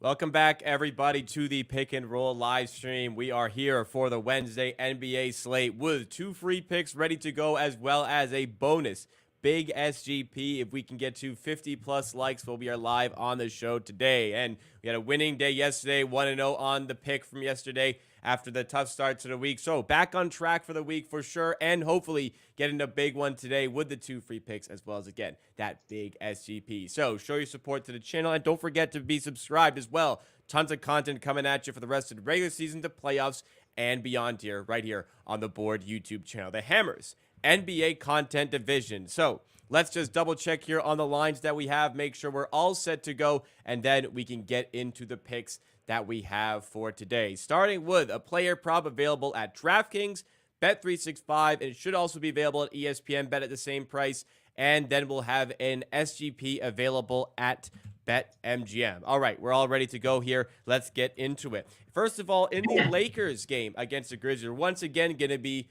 Welcome back, everybody, to the Pick and Roll live stream. We are here for the Wednesday NBA slate with 2 free picks ready to go, as well as a bonus big SGP. If we can get to 50 plus likes, we'll be live on the show today. And we had a winning day yesterday, 1-0 on the pick from yesterday after the tough start to the week. So back on track for the week for sure, and hopefully getting a big one today with the 2 free picks, as well as, again, that big SGP. So show your support to the channel, and don't forget to be subscribed as well. Tons of content coming at you for the rest of the regular season, the playoffs, and beyond here, right here on the Board YouTube channel. The Hammers NBA content division. So let's just double check here on the lines that we have, make sure we're all set to go, and then we can get into the picks that we have for today. Starting with a player prop available at DraftKings, Bet365, and it should also be available at ESPN Bet at the same price. And then we'll have an SGP available at BetMGM. All right, we're all ready to go here. Let's get into it. First of all, in the Lakers game against the Grizzlies, we're once again going to be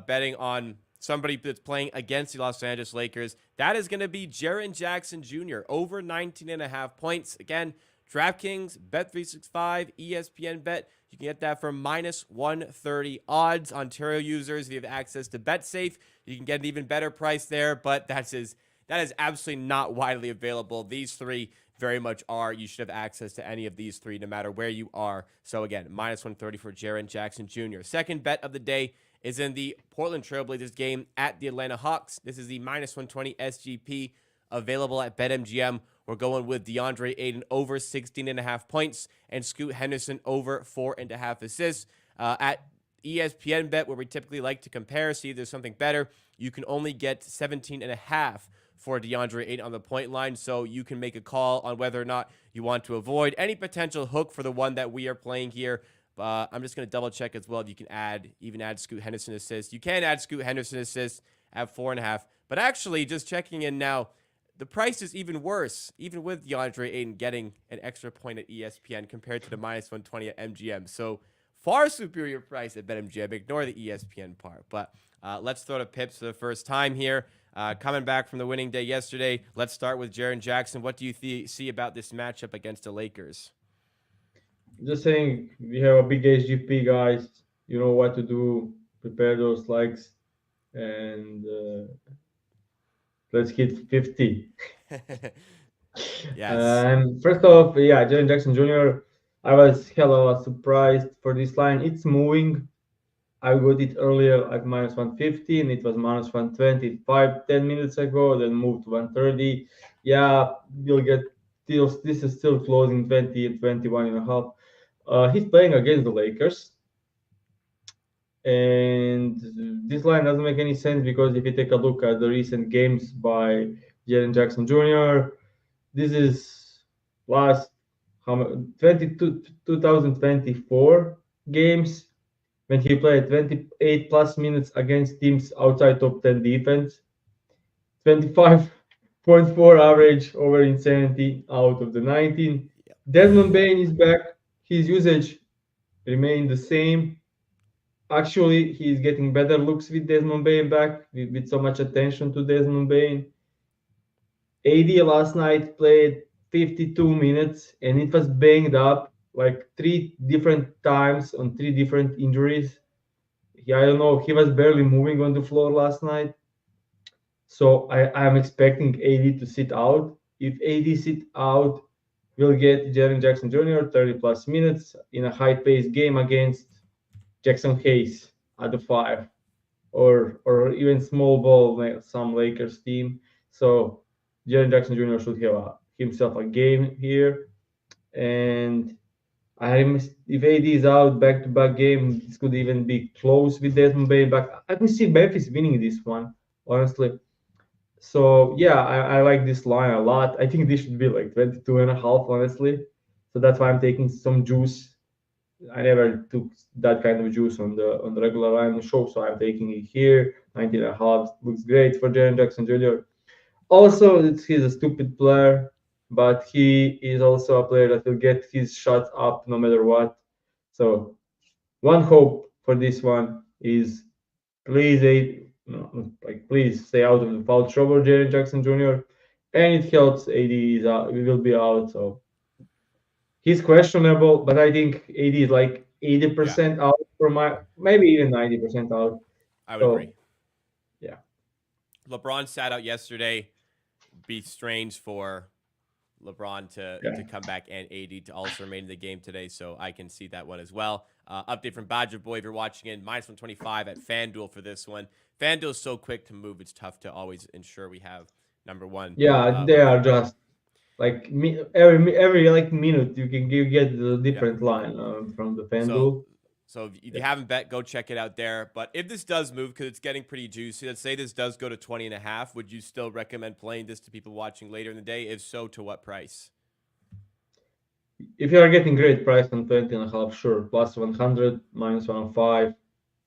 betting on somebody that's playing against the Los Angeles Lakers. That is going to be Jaren Jackson Jr., over 19.5 points. Again, DraftKings, Bet365, ESPN Bet. You can get that for minus 130 odds. Ontario users, if you have access to BetSafe, you can get an even better price there, but that is absolutely not widely available. These three very much are. You should have access to any of these three no matter where you are. So again, minus 130 for Jaren Jackson Jr. Second bet of the day is in the Portland Trailblazers game at the Atlanta Hawks. This is the minus 120 SGP available at BetMGM. We're going with DeAndre Ayton over 16.5 points and Scoot Henderson over 4.5 assists. At ESPN Bet, where we typically like to compare, see if there's something better, you can only get 17.5 for DeAndre Ayton on the point line, so you can make a call on whether or not you want to avoid any potential hook for the one that we are playing here. I'm just going to double check as well if you can even add Scoot Henderson assists. You can add Scoot Henderson assists at 4.5, but actually, just checking in now, the price is even worse, even with DeAndre Ayton getting an extra point at ESPN compared to the minus 120 at MGM. So far superior price at BetMGM. Ignore the ESPN part. But let's throw to Pips for the first time here. Coming back from the winning day yesterday, let's start with Jaren Jackson. What do you see about this matchup against the Lakers? Just saying, we have a big HGP, guys. You know what to do. Prepare those likes, and let's hit 50. Yes. And first off, yeah, Jaren Jackson Jr., I was hella surprised for this line. It's moving. I got it earlier at minus 150, and it was minus 120 10 minutes ago, then moved to 130. Yeah, we'll get deals. This is still closing 20, 21 and a half. He's playing against the Lakers. And this line doesn't make any sense because if you take a look at the recent games by Jaren Jackson Jr., this is last 2024 games when he played 28 plus minutes against teams outside top 10 defense, 25.4 average over insanity out of the 19. Yep. Desmond Bain is back. His usage remained the same. Actually, he's getting better looks with Desmond Bain back, with so much attention to Desmond Bain. AD last night played 52 minutes and it was banged up like 3 different times on 3 different injuries. I don't know, he was barely moving on the floor last night. So I'm expecting AD to sit out. If AD sit out, we'll get Jaren Jackson Jr. 30 plus minutes in a high-paced game against Jackson Hayes at the 5, or even small ball some Lakers team. So Jaren Jackson Jr. should have himself a game here. And if AD is out back-to-back game, this could even be close with Desmond Bain back. I can see Memphis winning this one, honestly. So yeah, I like this line a lot. I think this should be like 22 and a half, honestly. So that's why I'm taking some juice. I never took that kind of juice on the regular line show, so I'm taking it here. 19 and a half looks great for Jaren Jackson Jr. Also, he's a stupid player, but he is also a player that will get his shots up no matter what. So one hope for this one is please, please stay out of the foul trouble, Jaren Jackson Jr. And it helps AD is out. We will be out, so he's questionable, but I think AD is like Yeah, 80% out for my maybe even 90% out. I would agree. So yeah, LeBron sat out yesterday. Be strange for LeBron to yeah. come back and AD to also remain in the game today, so I can see that one as well. Update from Badger Boy if you're watching in -125 at FanDuel for this one. FanDuel is so quick to move; it's tough to always ensure we have number one Yeah, they are liquid. just like every like minute you get the Yeah. different line from the So FanDuel. so if Yeah. you haven't bet, go check it out there. But if this does move, because it's getting pretty juicy, let's say this does go to 20.5, would you still recommend playing this to people watching later in the day? If so, to what price? If you are getting great price on 20.5, sure. Plus 100, -105,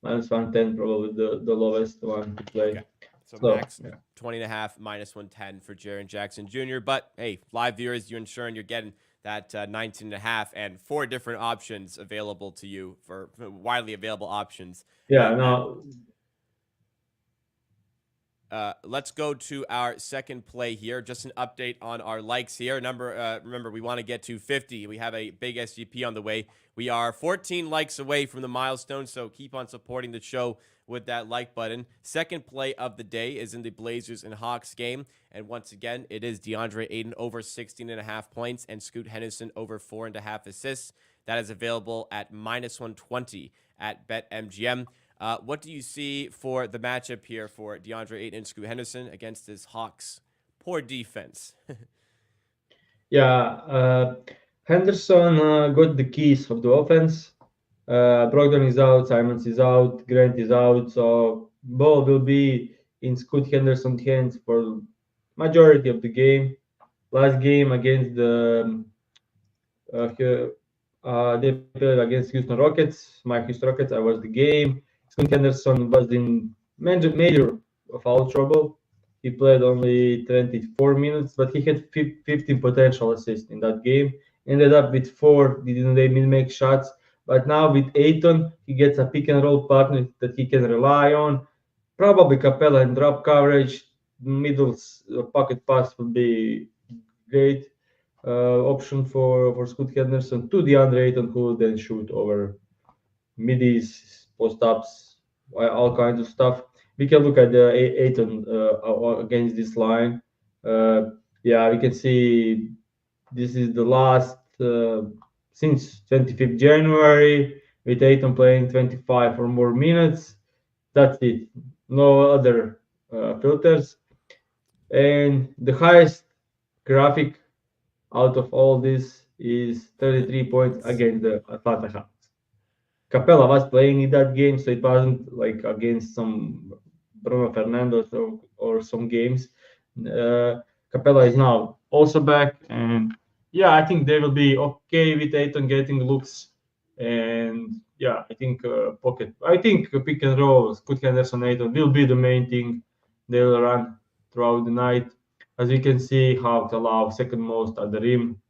-110, probably the lowest one to Okay. play. So So max yeah. 20.5, -110 for Jaren Jackson Jr. But hey, live viewers, you're ensuring you're getting that 19.5 and four different options available to you for widely available options Yeah, at that. now Let's go to our second play here. Just an update on our likes here. Remember, we want to get to 50. We have a big SGP on the way. We are 14 likes away from the milestone, so keep on supporting the show with that like button. Second play of the day is in the Blazers and Hawks game, and once again, it is DeAndre Ayton over 16.5 points and Scoot Henderson over 4.5 assists. That is available at -120 at BetMGM. What do you see for the matchup here for DeAndre Ayton and Scoot Henderson against this Hawks poor defense? yeah, Henderson got the keys of the offense. Brogdon is out, Simons is out, Grant is out, so ball will be in Scoot Henderson's hands for majority of the game. Last game against they played against Houston Rockets. My Houston Rockets. I was the game. Scoot Henderson was in major foul trouble. He played only 24 minutes, but he had 15 potential assists in that game. Ended up with four. Didn't even make shots. But now with Aiton, he gets a pick and roll partner that he can rely on. Probably Capella and drop coverage. Middle pocket pass would be great option for Scoot Henderson to DeAndre Ayton, who then shoot over middies, post ups, all kinds of stuff. We can look at the Ayton against this line. Uh, yeah, we can see this is the last since 25th January with Ayton playing 25 or more minutes. That's it. No other filters. And the highest graphic out of all this is 33 points against the Atlanta Hawks. Capella was playing in that game, so it wasn't like against some Bruno Fernandes or some games. Capella is now also back, and yeah, I think they will be okay with Ayton getting looks. And yeah, I think pocket. I think pick and roll, Scoot Henderson, Ayton will be the main thing they will run throughout the night. As we can see, Hawks allow second most at the rim.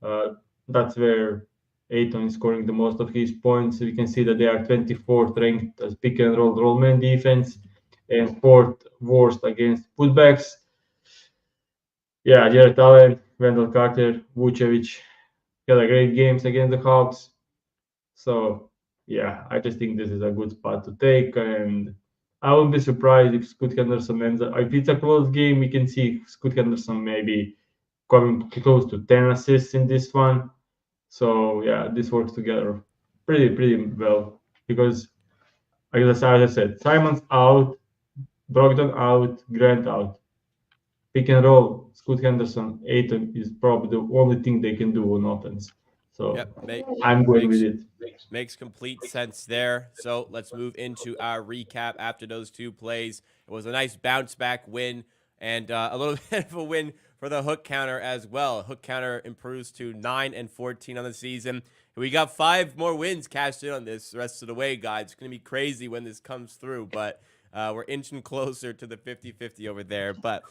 Uh, that's where Ayton is scoring the most of his points. We can see that they are 24th ranked as pick and roll man defense and fourth worst against putbacks. Yeah, Jared Allen, Wendell Carter, Vucevic had a great games against the Hawks. So yeah, I just think this is a good spot to take, and I won't be surprised if Scoot Henderson ends up. If it's a close game, we can see Scoot Henderson maybe coming close to 10 assists in this one. So yeah, this works together pretty well because, like as I said, Simon's out, Brogdon out, Grant out. Pick and roll, Scoot Henderson, Aiton is probably the only thing they can do on offense. Yep, So I'm going with makes it. makes complete sense there. So let's move into our recap after those two plays. It was a nice bounce back win and a little bit of a win for the hook counter as well. Hook counter improves to 9 and 14 on the season. We got 5 more wins cashed in on this the rest of the way, guys. It's going to be crazy when this comes through, but we're inching closer to the 50-50 over there. But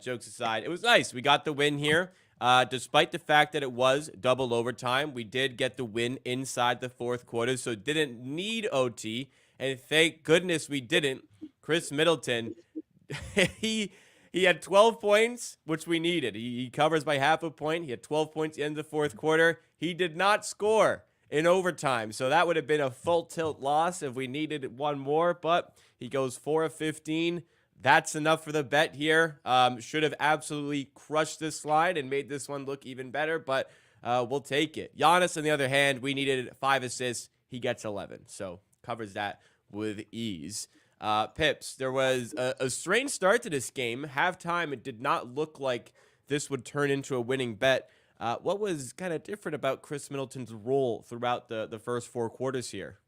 jokes aside, it was nice. We got the win here. Despite the fact that it was double overtime, we did get the win inside the fourth quarter, so didn't need OT. And thank goodness we didn't. Chris Middleton, he he had 12 points, which we needed. He covers by half a point. He had 12 points at the end of the fourth quarter. He did not score in overtime, so that would have been a full tilt loss if we needed one more, but he goes 4 of 15. That's enough for the bet here. Should have absolutely crushed this slide and made this one look even better, but we'll take it. Giannis, on the other hand, we needed 5 assists. He gets 11, so covers that with ease. Pips, there was a strange start to this game. Halftime, it did not look like this would turn into a winning bet. What was kind of different about Chris Middleton's role throughout the first 4 quarters here?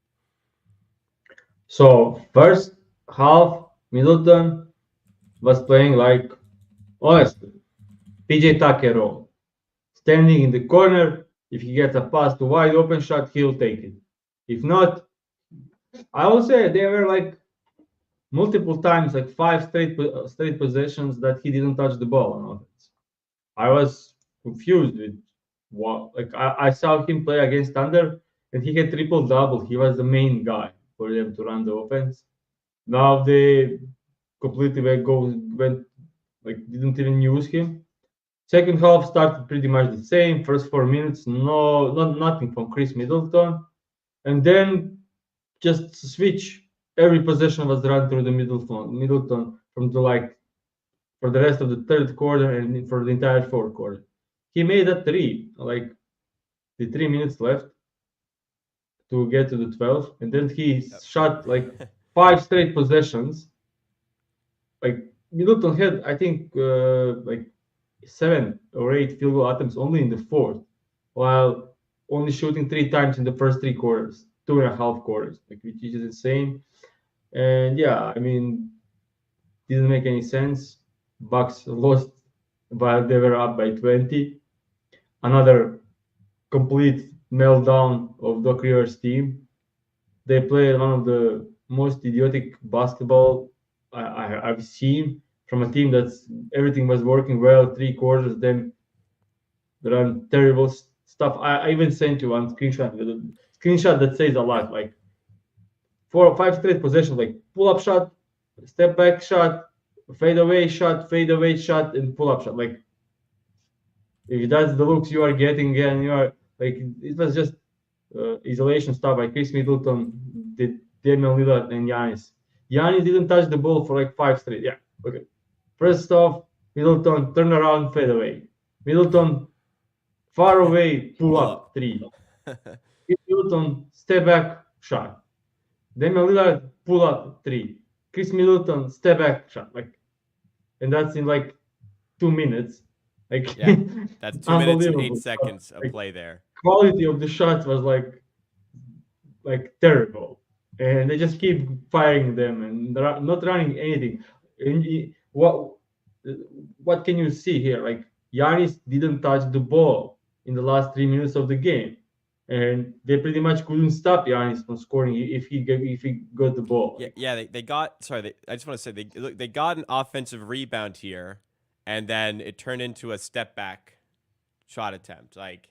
So first half, Middleton was playing like, honestly, PJ Tucker role. Standing in the corner, if he gets a pass to wide open shot, he'll take it. If not, I will say there were like multiple times, like 5 straight possessions that he didn't touch the ball on offense. I was confused with what. Like I saw him play against Thunder, and he had triple double. He was the main guy for them to run the offense. Now they completely went like didn't even use him. Second half started pretty much the same. First 4 minutes, no, not nothing from Chris Middleton, and then just switch. Every possession was run through the Middleton from the like for the rest of the third quarter and for the entire fourth quarter. He made a three, like the 3 minutes left to get to the 12, and then he shot like 5 straight possessions. Like Middleton had, I think, like 7 or 8 field goal attempts only in the fourth, while only shooting 3 times in the first 3 quarters, 2.5 quarters, like which is insane. And yeah, I mean, didn't make any sense. Bucks lost while they were up by 20. Another complete meltdown of Doc Rivers' team. They played one of the most idiotic basketball I've seen from a team that's everything was working well 3 quarters, then run terrible stuff. I even sent you one screenshot that says a Yeah. lot. Like 4 or 5 straight possessions, like pull up shot, step back shot, fade away shot, and pull up shot. Like if that's the looks you are getting, and you are like it was just isolation stuff by Chris Middleton, Damian Lillard, and Giannis. Giannis didn't touch the ball for like 5 straight. Yeah, okay. First off, Middleton turn around, fade away. Middleton far away, pull Pull up up. three. Middleton step back shot. Damian Lillard pull up three. Chris Middleton step back shot. Like, and that's in like 2 minutes. Like Yeah. That's 2 minutes and eight unbelievable. seconds of Like play there. quality of the shots was like terrible, and they just keep firing them and not running anything. And what can you see here? Like Giannis didn't touch the ball in the last 3 minutes of the game, and they pretty much couldn't stop Giannis from scoring if he got the ball. Yeah, Like, yeah. They got. Sorry, I just want to say they got an offensive rebound here, and then it turned into a step back shot attempt. Like,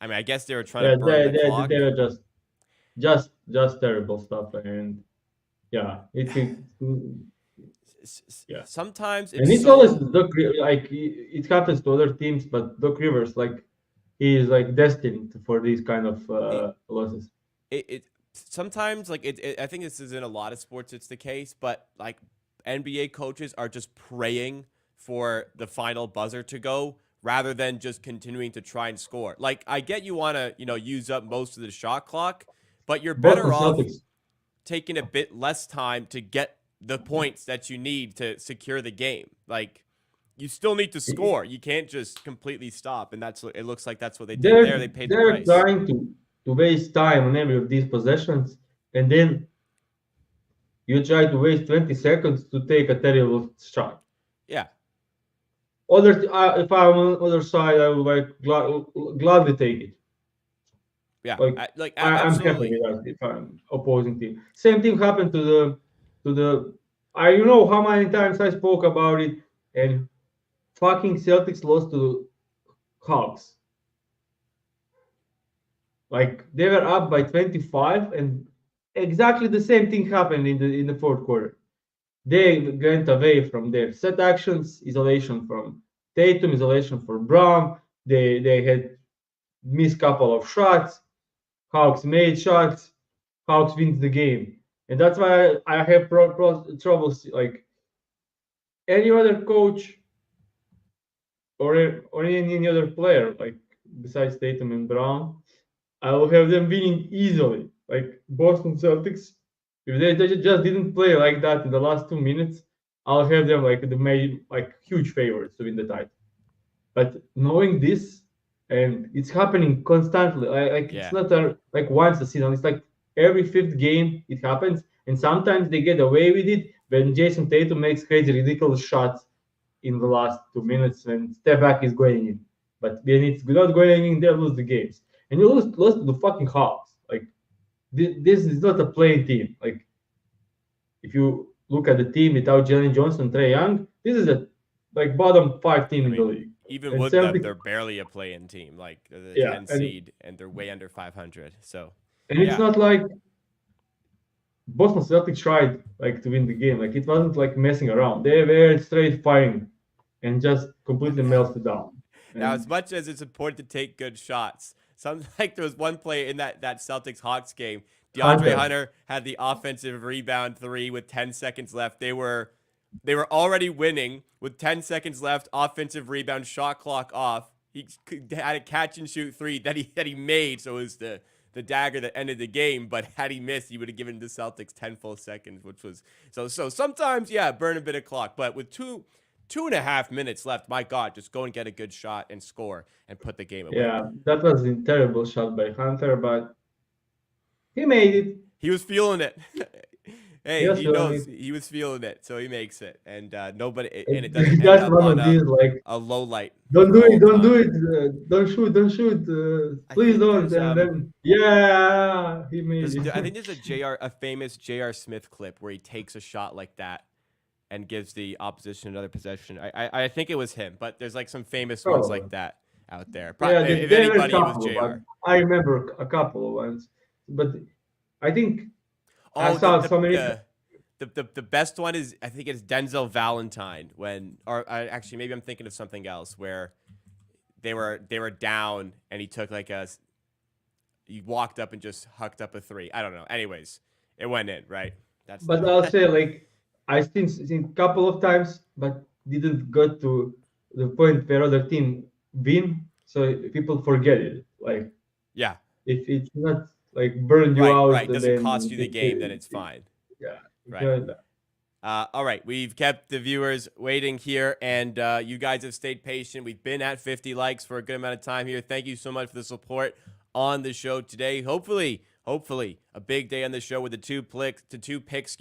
I mean, I guess they were trying to yeah, burn the clock. they were just terrible stuff, and yeah, yeah. Sometimes And it's it's always so like it happens to other teams, but Doc Rivers, like he is like destined for these kind of it, losses. it sometimes like I think this is in a lot of sports it's the case, but like NBA coaches are just praying for the final buzzer to go rather than just continuing to try and score. Like I get you want to, use up most of the shot clock, but you're Boston better off Celtics. taking a bit less time to get the points that you need to secure the game. Like you still need to score. You can't just completely stop, and that's what it looks like. That's what they did there. They paid the They're price. trying to waste time on every of these possessions, and then you try to waste 20 seconds to take a terrible shot. Yeah, If I'm on the other side, I would like gladly take it. yeah, Like I'm happy absolutely. with that if I'm opposing team. Same thing happened to the. I you know how many times I spoke about it, and fucking Celtics lost to the Hawks. Like they were up by 25, and exactly the same thing happened in the fourth quarter. they went away from their set actions, isolation from Tatum, isolation for Brown. They had missed couple of shots. Hawks made shots. Hawks wins the game, and that's why I have troubles. Like any other coach or any other player, like besides Tatum and Brown, I will have them winning easily. Like Boston Celtics, if they just didn't play like that in the last 2 minutes, I'll have them like the main like huge favorites to win the title. But knowing this, and it's happening constantly, like it's Yeah. not like once a season. It's like every fifth game it happens, and sometimes they get away with it when Jason Tatum makes crazy, ridiculous shots in the last 2 minutes when step back is going in. But when it's not going in, they lose the games, and you lose to the fucking Hawks. Like this is not a playing team. Like if you look at the team without Jalen Johnson, Trey Young, this is a like bottom five team I in the mean, league. even And with them, Celtic, they're barely a play-in team. Like they're the yeah, 10 seed, and they're way under 500. So, and it's yeah. not like Boston Celtics tried like to win the game. Like it wasn't like messing around. They were straight firing and just completely melted down. Now, as And much as it's important to take good shots, some like there was one play in that Celtics Hawks game. DeAndre Hunter, Hunter had the offensive rebound three with 10 seconds left. They were already winning with 10 seconds left. Offensive rebound, shot clock off. He had a catch and shoot three that he made, so it was the dagger that ended the game. But had he missed, he would have given the Celtics 10 full seconds, which was so. Sometimes, yeah, burn a bit of clock, but with 2.5 minutes left, my God, just go and get a good shot and score and put the game away. yeah, that was a terrible shot by Hunter, but he made it. He was feeling it. Hey, Yes, he knows he was feeling it, so he makes it, and nobody, and it doesn't end that's up one on of these like a low light don't for do all it, don't do time. it, don't shoot, I please think don't. there's And then yeah, he made there's it. I think there's a famous J.R. Smith clip where he takes a shot like that and gives the opposition another possession. I think it was him, but there's like some famous ones Oh, like that out there. yeah, If there were a anybody, it was couple, but J.R. I remember a couple of ones. But I think I Oh, saw so many. the best one is I think it's Denzel Valentine actually maybe I'm thinking of something else where they were down and he walked up and just hucked up a three. I don't know. Anyways, it went in, right? That's But the I'll say like I seen a couple of times, but didn't get to the point where other team win, so people forget it. Like yeah. if it's not like burn you Right, out, right. Doesn't then cost you the game, then it's fine. yeah, it's Right. not that. All right, we've kept the viewers waiting here, and you guys have stayed patient. We've been at 50 likes for a good amount of time here. Thank you so much for the support on the show today. Hopefully, a big day on the show with the two picks,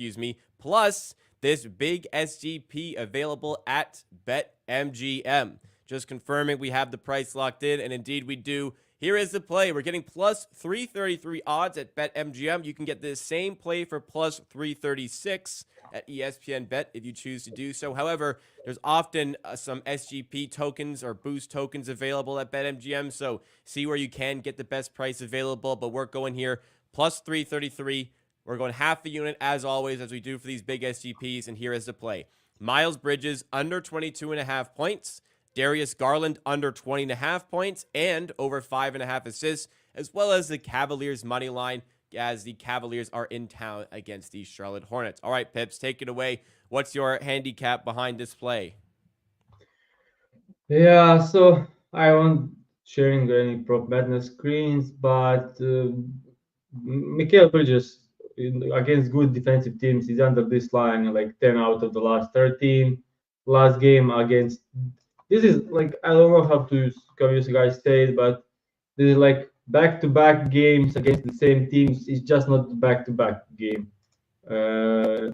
plus this big SGP available at BetMGM. Just confirming we have the price locked in, and indeed we do. Here is the play. We're getting plus 333 odds at BetMGM. You can get this same play for plus 336 at ESPN Bet if you choose to do so. However, there's often some SGP tokens or boost tokens available at BetMGM, so see where you can get the best price available. But we're going here plus 333. We're going half a unit as always, as we do for these big SGPs, and here is the play. Miles Bridges under 22.5 points. Darius Garland under 20.5 points and over 5.5 assists, as well as the Cavaliers money line, as the Cavaliers are in town against the Charlotte Hornets. All right, Pips, take it away. What's your handicap behind this play? Yeah, so I won't sharing any prop madness screens, but Mikal Bridges against good defensive teams is under this line like 10 out of the last 13. Last game against this is like I don't know how you guys say it, but this is like back-to-back games against the same teams. It's just not the back-to-back game. Uh,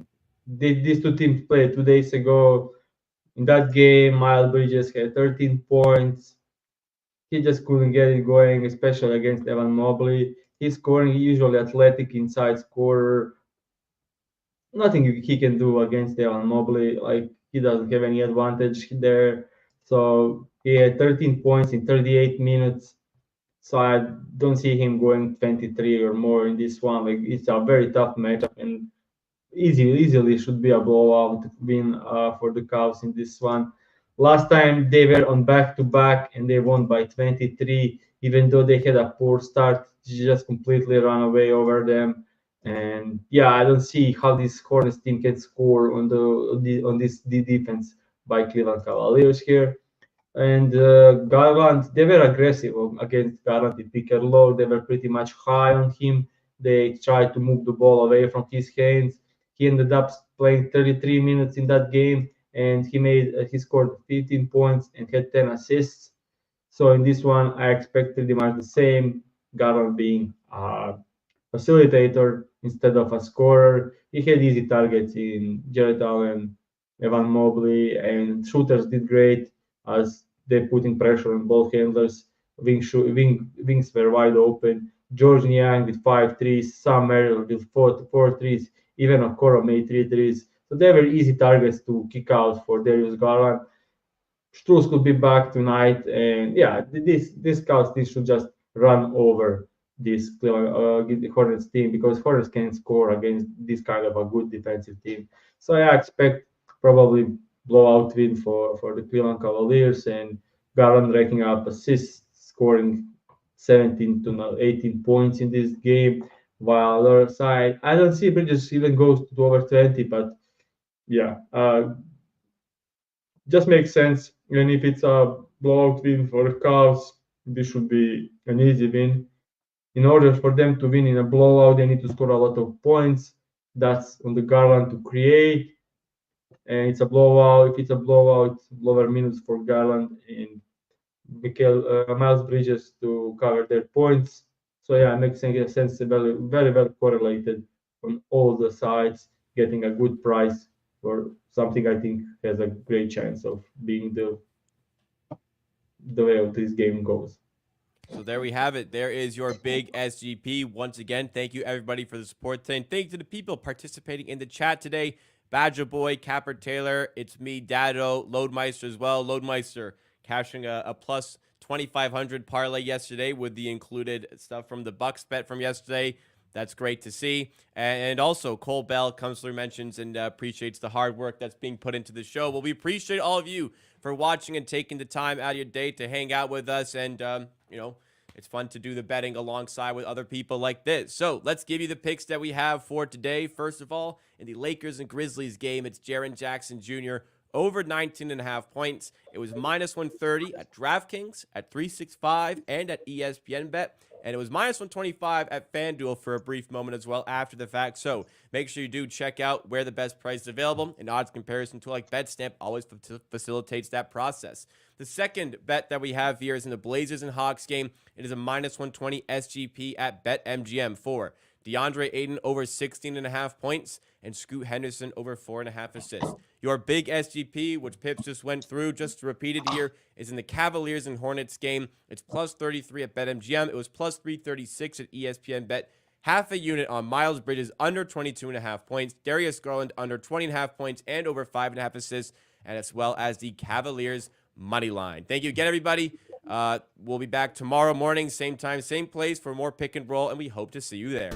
these two teams played 2 days ago. In that game, Miles Bridges had 13 points. He just couldn't get it going, especially against Evan Mobley. He's scoring usually athletic inside scorer. Nothing he can do against Evan Mobley. Like he doesn't have any advantage there. So he had 13 points in 38 minutes. So I don't see him going 23 or more in this one. Like it's a very tough matchup, and easily should be a blowout win for the Cavs in this one. Last time they were on back to back and they won by 23, even though they had a poor start, just completely run away over them. And yeah, I don't see how this Hornets team can score on this defense by Cleveland Cavaliers here. And Garland, they were aggressive against Garland in pick and roll. They were pretty much high on him. They tried to move the ball away from his hands. He ended up playing 33 minutes in that game, and he scored 15 points and had 10 assists. So in this one, I expect pretty much the same. Garland being facilitator instead of a scorer. He had easy targets in Jared Allen, Evan Mobley, and shooters did great as they putting pressure on ball handlers. Wings were wide open. George Niang with 5 threes, Sam Merrill with four threes, even Okoro made 3 threes. So they were easy targets to kick out for Darius Garland. Struz could be back tonight, and yeah, this Scouts this should just run over this Hornets team because Hornets can score against this kind of a good defensive team. So I expect probably blowout win for the Cleveland Cavaliers and Garland racking up assists, scoring 17 to 18 points in this game. While the other side, I don't see Bridges even goes to over 20, but yeah, just makes sense. And if it's a blowout win for the Cavs, this should be an easy win. In order for them to win in a blowout, they need to score a lot of points. That's on the Garland to create. And it's a blowout. If it's a blowout, lower minutes for Garland and Miles Bridges to cover their points. So yeah, it makes sense. Very well correlated on all the sides, getting a good price for something I think has a great chance of being the way of this game goes. So there we have it. There is your big SGP. Once again, thank you everybody for the support today. And thank you to the people participating in the chat today. Badger Boy, Capper Taylor, it's me, Dado, Loadmeister as well. Loadmeister cashing a plus 2,500 parlay yesterday with the included stuff from the Bucks bet from yesterday. That's great to see. And also, Cole Bell comes through, mentions, and appreciates the hard work that's being put into the show. Well, we appreciate all of you for watching and taking the time out of your day to hang out with us. And, it's fun to do the betting alongside with other people like this. So let's give you the picks that we have for today. First of all, in the Lakers and Grizzlies game, it's Jaren Jackson Jr. over 19.5 points. It was minus 130 at DraftKings, at 365, and at ESPN Bet. And it was minus 125 at FanDuel for a brief moment as well after the fact. So make sure you do check out where the best price is available. An odds comparison tool like BetStamp always facilitates that process. The second bet that we have here is in the Blazers and Hawks game. It is a minus 120 SGP at BetMGM for DeAndre Ayton over 16.5 points and Scoot Henderson over 4.5 assists. Your big SGP, which Pips just went through, just to repeat it here, is in the Cavaliers and Hornets game. It's plus 33 at BetMGM. It was plus 336 at ESPN Bet. Half a unit on Miles Bridges under 22.5 points, Darius Garland under 20.5 points and over 5.5 assists, and as well as the Cavaliers money line. Thank you again, everybody. We'll be back tomorrow morning, same time, same place for more pick and roll, and we hope to see you there.